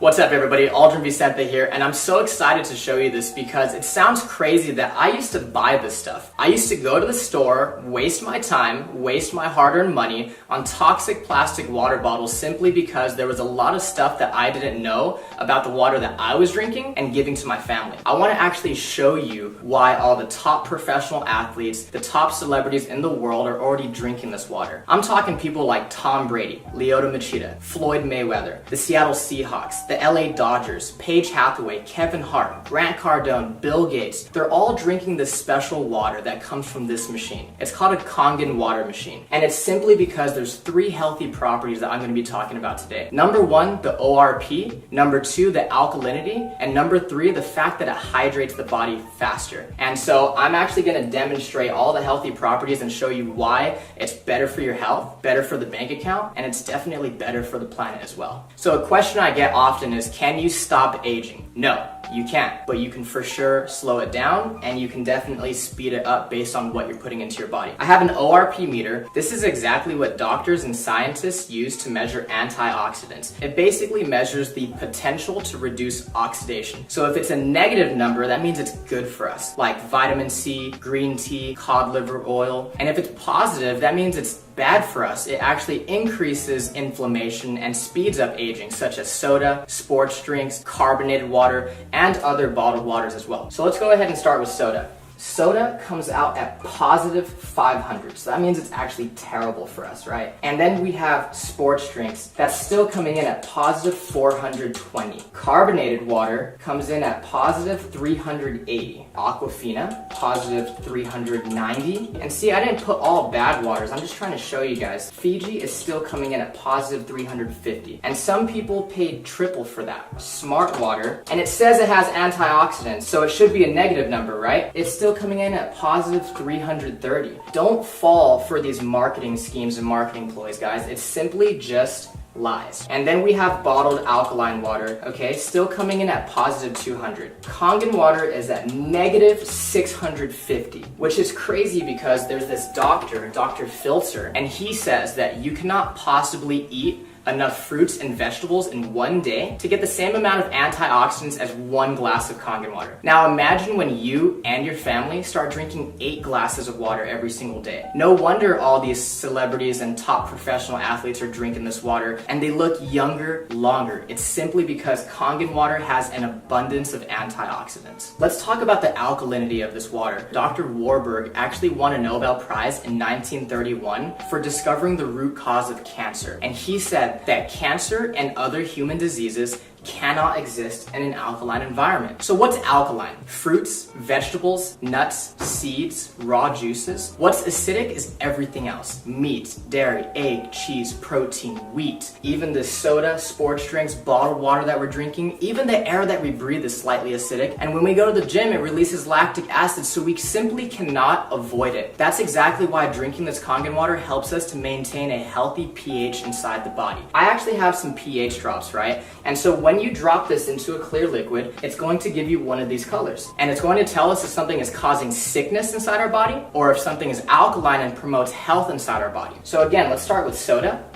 What's up everybody, Aldrin Vicente here, and I'm so excited to show you this because it sounds crazy that I used to buy this stuff. I used to go to the store, waste my time, waste my hard-earned money on toxic plastic water bottles simply because there was a lot of stuff that I didn't know about the water that I was drinking and giving to my family. I want to actually show you why all the top professional athletes, the top celebrities in the world are already drinking this water. I'm talking people like Tom Brady, Lyoto Machida, Floyd Mayweather, the Seattle Seahawks, the LA Dodgers, Paige Hathaway, Kevin Hart, Grant Cardone, Bill Gates. They're all drinking this special water that comes from this machine. It's called a Kangen Water machine. And it's simply because there's 3 healthy properties that I'm going to be talking about today. Number 1, the ORP. Number 2, the alkalinity. And number 3, the fact that it hydrates the body faster. And so I'm actually going to demonstrate all the healthy properties and show you why it's better for your health, better for the bank account, and it's definitely better for the planet as well. So a question I get often is, can you stop aging? No, you can't, but you can for sure slow it down and you can definitely speed it up based on what you're putting into your body. I have an ORP meter. This is exactly what doctors and scientists use to measure antioxidants. It basically measures the potential to reduce oxidation. So if it's a negative number, that means it's good for us, like vitamin C, green tea, cod liver oil. And if it's positive, that means it's bad for us. It actually increases inflammation and speeds up aging, such as soda, sports drinks, carbonated water, and other bottled waters as well. So let's go ahead and start with soda. Soda comes out at positive 500, so that means it's actually terrible for us, right? And then we have sports drinks that's still coming in at positive 420. Carbonated water comes in at positive 380. Aquafina, positive 390. And see, I didn't put all bad waters, I'm just trying to show you guys. Fiji is still coming in at positive 350. And some people paid triple for that. Smart water, and it says it has antioxidants, so it should be a negative number, right? It's still coming in at positive 330. Don't fall for these marketing schemes and marketing ploys, guys. It's simply just lies. And then we have bottled alkaline water, okay, still coming in at positive 200. Kangen water is at negative 650, which is crazy because there's this doctor, Dr. Filter, and he says that you cannot possibly eat enough fruits and vegetables in one day to get the same amount of antioxidants as 1 glass of Kangen water. Now imagine when you and your family start drinking 8 glasses of water every single day. No wonder all these celebrities and top professional athletes are drinking this water and they look younger longer. It's simply because Kangen water has an abundance of antioxidants. Let's talk about the alkalinity of this water. Dr. Warburg actually won a Nobel Prize in 1931 for discovering the root cause of cancer, and he said that cancer and other human diseases cannot exist in an alkaline environment. So what's alkaline? Fruits, vegetables, nuts, seeds, raw juices. What's acidic is everything else. Meat, dairy, egg, cheese, protein, wheat. Even the soda, sports drinks, bottled water that we're drinking, even the air that we breathe is slightly acidic. And when we go to the gym, it releases lactic acid, so we simply cannot avoid it. That's exactly why drinking this Kangen water helps us to maintain a healthy pH inside the body. I actually have some pH drops, right? And so when you drop this into a clear liquid, it's going to give you one of these colors. And it's going to tell us if something is causing sickness inside our body or if something is alkaline and promotes health inside our body. So again, let's start with soda,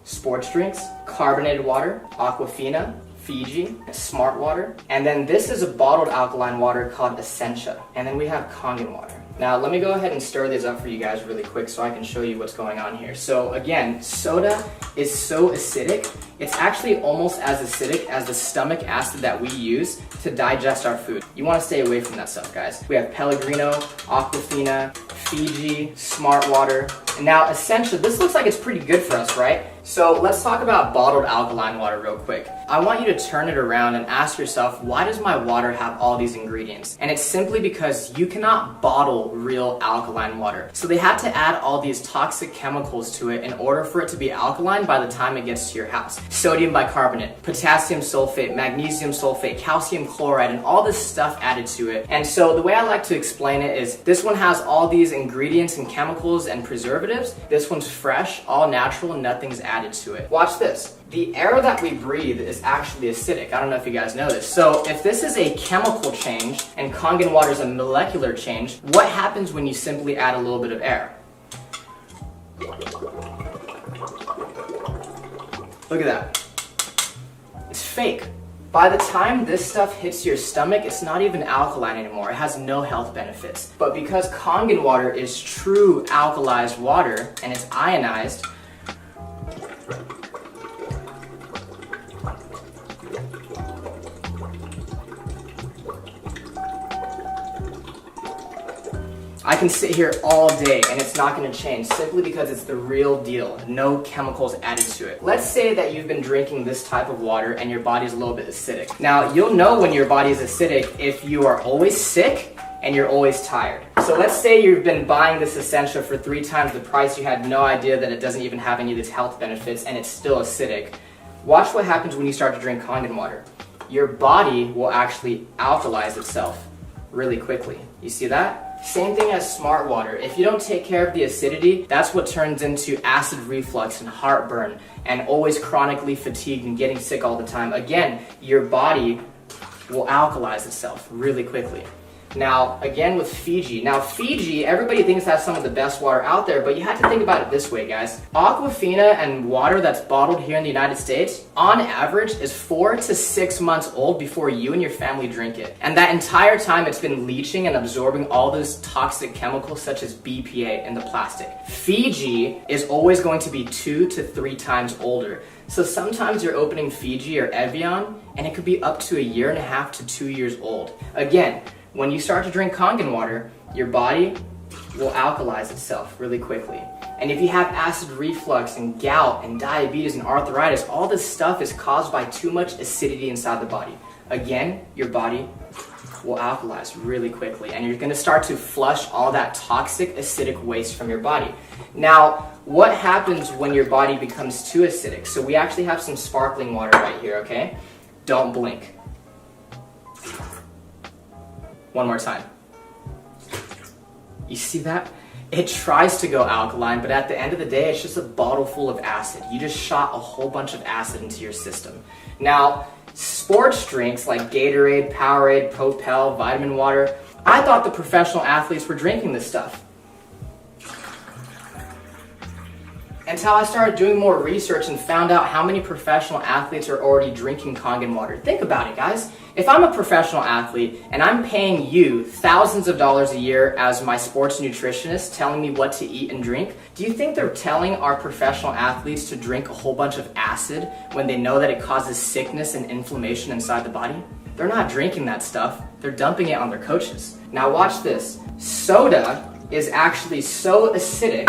sports drinks, carbonated water, Aquafina, Fiji, smart water. And then this is a bottled alkaline water called Essentia. And then we have Kangen water. Now let me go ahead and stir these up for you guys really quick so I can show you what's going on here. So again, soda is so acidic, it's actually almost as acidic as the stomach acid that we use to digest our food. You want to stay away from that stuff, guys. We have Pellegrino, Aquafina, Fiji, smart water, and now Essentia. This looks like it's pretty good for us, right? So let's talk about bottled alkaline water real quick. I want you to turn it around and ask yourself, why does my water have all these ingredients? And it's simply because you cannot bottle real alkaline water. So they had to add all these toxic chemicals to it in order for it to be alkaline by the time it gets to your house. Sodium bicarbonate, potassium sulfate, magnesium sulfate, calcium chloride, and all this stuff added to it. And so the way I like to explain it is this one has all these ingredients and chemicals and preservatives. This one's fresh, all natural, and nothing's added to it. Watch this. The air that we breathe is actually acidic. I don't know if you guys know this. So if this is a chemical change and Kangen water is a molecular change, what happens when you simply add a little bit of air? Look at that. It's fake. By the time this stuff hits your stomach, it's not even alkaline anymore. It has no health benefits. But because Kangen water is true alkalized water and it's ionized, I can sit here all day and it's not going to change simply because it's the real deal. No chemicals added to it. Let's say that you've been drinking this type of water and your body's a little bit acidic. Now, you'll know when your body is acidic if you are always sick and you're always tired. So let's say you've been buying this essential for 3 times the price, you had no idea that it doesn't even have any of these health benefits and it's still acidic. Watch what happens when you start to drink Kangen water. Your body will actually alkalize itself really quickly. You see that? Same thing as smart water. If you don't take care of the acidity, that's what turns into acid reflux and heartburn and always chronically fatigued and getting sick all the time. Again, your body will alkalize itself really quickly. Now, again with Fiji. Now, Fiji, everybody thinks that's some of the best water out there, but you have to think about it this way, guys. Aquafina and water that's bottled here in the United States, on average, is 4 to 6 months old before you and your family drink it. And that entire time, it's been leaching and absorbing all those toxic chemicals such as BPA in the plastic. Fiji is always going to be 2 to 3 times older. So sometimes you're opening Fiji or Evian, and it could be up to 1.5 to 2 years old. Again, when you start to drink Kangen water, your body will alkalize itself really quickly. And if you have acid reflux and gout and diabetes and arthritis, all this stuff is caused by too much acidity inside the body. Again, your body will alkalize really quickly and you're gonna start to flush all that toxic acidic waste from your body. Now, what happens when your body becomes too acidic? So we actually have some sparkling water right here, okay? Don't blink. One more time. You see that? It tries to go alkaline, but at the end of the day, it's just a bottle full of acid. You just shot a whole bunch of acid into your system. Now, sports drinks like Gatorade, Powerade, Propel, vitamin water, I thought the professional athletes were drinking this stuff. Until I started doing more research and found out how many professional athletes are already drinking Kangen water. Think about it, guys. If I'm a professional athlete and I'm paying you thousands of dollars a year as my sports nutritionist telling me what to eat and drink, do you think they're telling our professional athletes to drink a whole bunch of acid when they know that it causes sickness and inflammation inside the body? They're not drinking that stuff. They're dumping it on their coaches. Now watch this. Soda is actually so acidic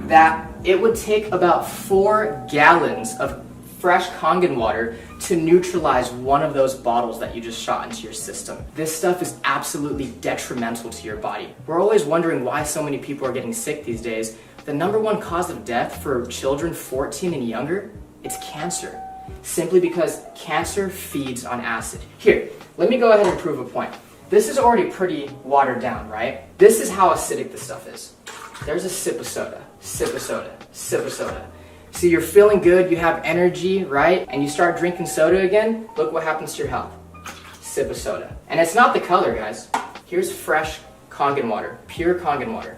that it would take about 4 gallons of fresh Kangen water to neutralize one of those bottles that you just shot into your system. This stuff is absolutely detrimental to your body. We're always wondering why so many people are getting sick these days. The #1 cause of death for children 14 and younger, it's cancer. Simply because cancer feeds on acid. Here, let me go ahead and prove a point. This is already pretty watered down, right? This is how acidic this stuff is. There's a sip of soda, sip of soda, sip of soda. So you're feeling good, you have energy, right? And you start drinking soda again, look what happens to your health. Sip of soda. And it's not the color, guys. Here's fresh Kangen water, pure Kangen water.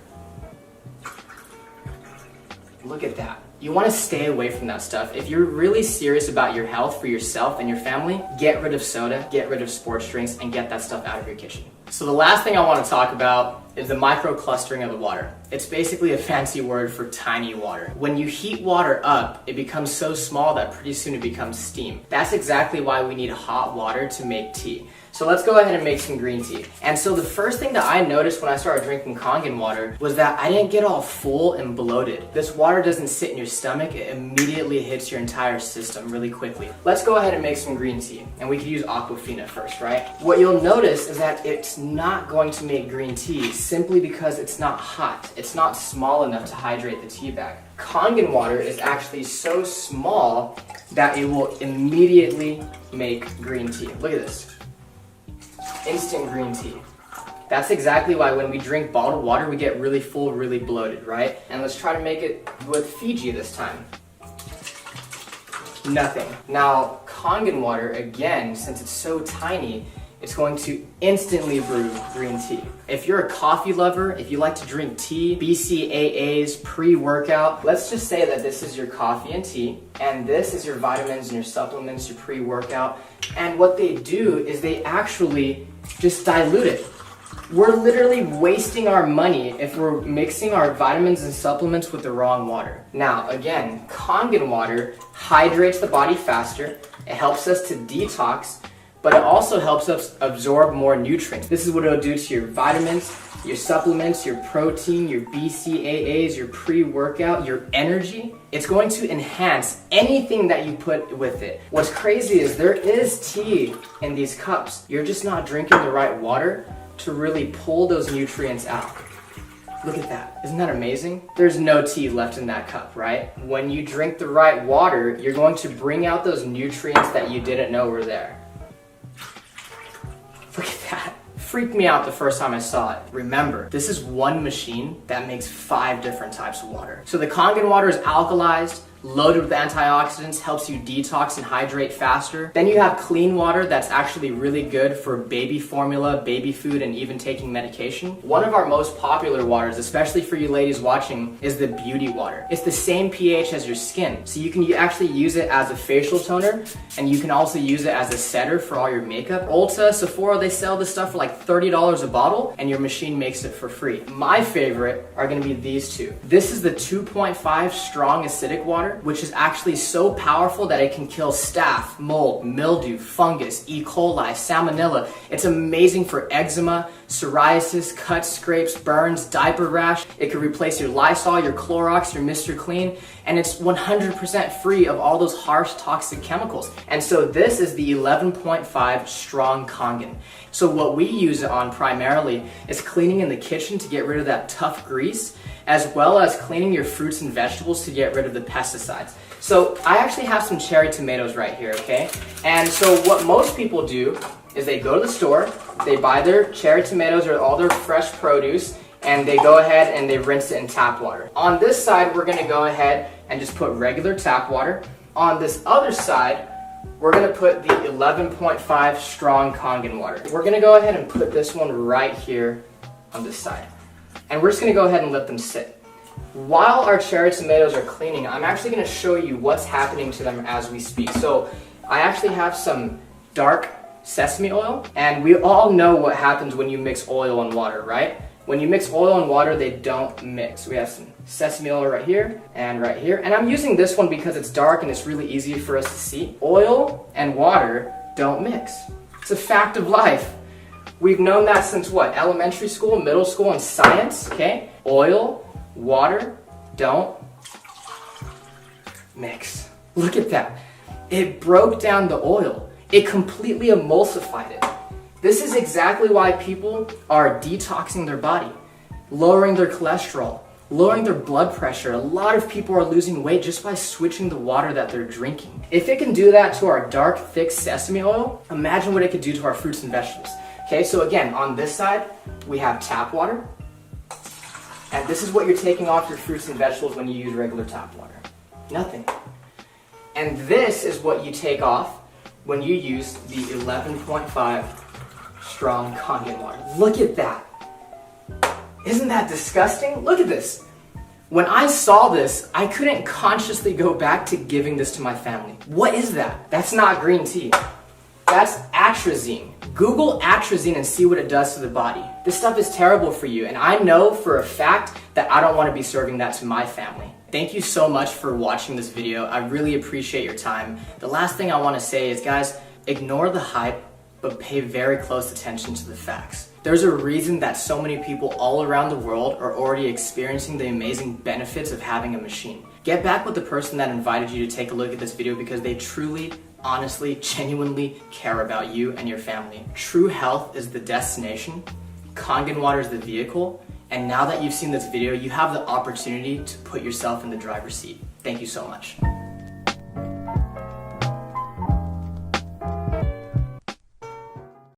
Look at that. You want to stay away from that stuff. If you're really serious about your health for yourself and your family, get rid of soda, get rid of sports drinks, and get that stuff out of your kitchen. So the last thing I want to talk about is the microclustering of the water. It's basically a fancy word for tiny water. When you heat water up, it becomes so small that pretty soon it becomes steam. That's exactly why we need hot water to make tea. So let's go ahead and make some green tea. And so the first thing that I noticed when I started drinking Kangen water was that I didn't get all full and bloated. This water doesn't sit in your stomach, it immediately hits your entire system really quickly. Let's go ahead and make some green tea. And we could use Aquafina first, right? What you'll notice is that it's not going to make green tea simply because it's not hot. It's not small enough to hydrate the tea bag. Kangen water is actually so small that it will immediately make green tea. Look at this. Instant green tea. That's exactly why when we drink bottled water, we get really full, really bloated, right? And let's try to make it with Fiji this time. Nothing. Now, Kangen water, again, since it's so tiny, it's going to instantly brew green tea. If you're a coffee lover, if you like to drink tea, BCAAs, pre-workout, let's just say that this is your coffee and tea, and this is your vitamins and your supplements, your pre-workout, and what they do is they actually just dilute it. We're literally wasting our money if we're mixing our vitamins and supplements with the wrong water. Now, again, Kangen water hydrates the body faster, it helps us to detox, but it also helps us absorb more nutrients. This is what it'll do to your vitamins, your supplements, your protein, your BCAAs, your pre-workout, your energy. It's going to enhance anything that you put with it. What's crazy is there is tea in these cups. You're just not drinking the right water to really pull those nutrients out. Look at that. Isn't that amazing? There's no tea left in that cup, right? When you drink the right water, you're going to bring out those nutrients that you didn't know were there. Look at that. Freaked me out the first time I saw it. Remember, this is one machine that makes 5 different types of water. So the Kangen water is alkalized, loaded with antioxidants, helps you detox and hydrate faster. Then you have clean water that's actually really good for baby formula, baby food, and even taking medication. One of our most popular waters, especially for you ladies watching, is the beauty water. It's the same pH as your skin, so you can actually use it as a facial toner, and you can also use it as a setter for all your makeup. Ulta, Sephora, they sell this stuff for like $30 a bottle, and your machine makes it for free. My favorite are gonna be these two. This is the 2.5 strong acidic water, which is actually so powerful that it can kill staph, mold, mildew, fungus, E. coli, salmonella. It's amazing for eczema, psoriasis, cuts, scrapes, burns, diaper rash. It can replace your Lysol, your Clorox, your Mr. Clean, and it's 100% free of all those harsh toxic chemicals. And so this is the 11.5 strong Kangen. So what we use it on primarily is cleaning in the kitchen to get rid of that tough grease, as well as cleaning your fruits and vegetables to get rid of the pesticides. So I actually have some cherry tomatoes right here, okay? And so what most people do is they go to the store, they buy their cherry tomatoes or all their fresh produce, and they go ahead and they rinse it in tap water. On this side, we're gonna go ahead and just put regular tap water. On this other side, we're gonna put the 11.5 strong Kangen water. We're gonna go ahead and put this one right here on this side. And we're just gonna go ahead and let them sit. While our cherry tomatoes are cleaning, I'm actually gonna show you what's happening to them as we speak. So I actually have some dark sesame oil, and we all know what happens when you mix oil and water, right? When you mix oil and water, they don't mix. We have some sesame oil right here, and I'm using this one because it's dark and it's really easy for us to see. Oil and water don't mix. It's a fact of life. We've known that since what? Elementary school, middle school, and science, okay? Oil, water, don't mix. Look at that. It broke down the oil. It completely emulsified it. This is exactly why people are detoxing their body, lowering their cholesterol, lowering their blood pressure. A lot of people are losing weight just by switching the water that they're drinking. If it can do that to our dark, thick sesame oil, imagine what it could do to our fruits and vegetables. Okay, so again, on this side, we have tap water. And this is what you're taking off your fruits and vegetables when you use regular tap water. Nothing. And this is what you take off when you use the 11.5 strong Kangen water. Look at that. Isn't that disgusting? Look at this. When I saw this, I couldn't consciously go back to giving this to my family. What is that? That's not green tea. That's atrazine. Google atrazine and see what it does to the body. This stuff is terrible for you, and I know for a fact that I don't want to be serving that to my family. Thank you so much for watching this video. I really appreciate your time. The last thing I want to say is, guys, ignore the hype, but pay very close attention to the facts. There's a reason that so many people all around the world are already experiencing the amazing benefits of having a machine. Get back with the person that invited you to take a look at this video because they truly, honestly, genuinely care about you and your family. True health is the destination, Kangen water is the vehicle, and now that you've seen this video, you have the opportunity to put yourself in the driver's seat. Thank you so much.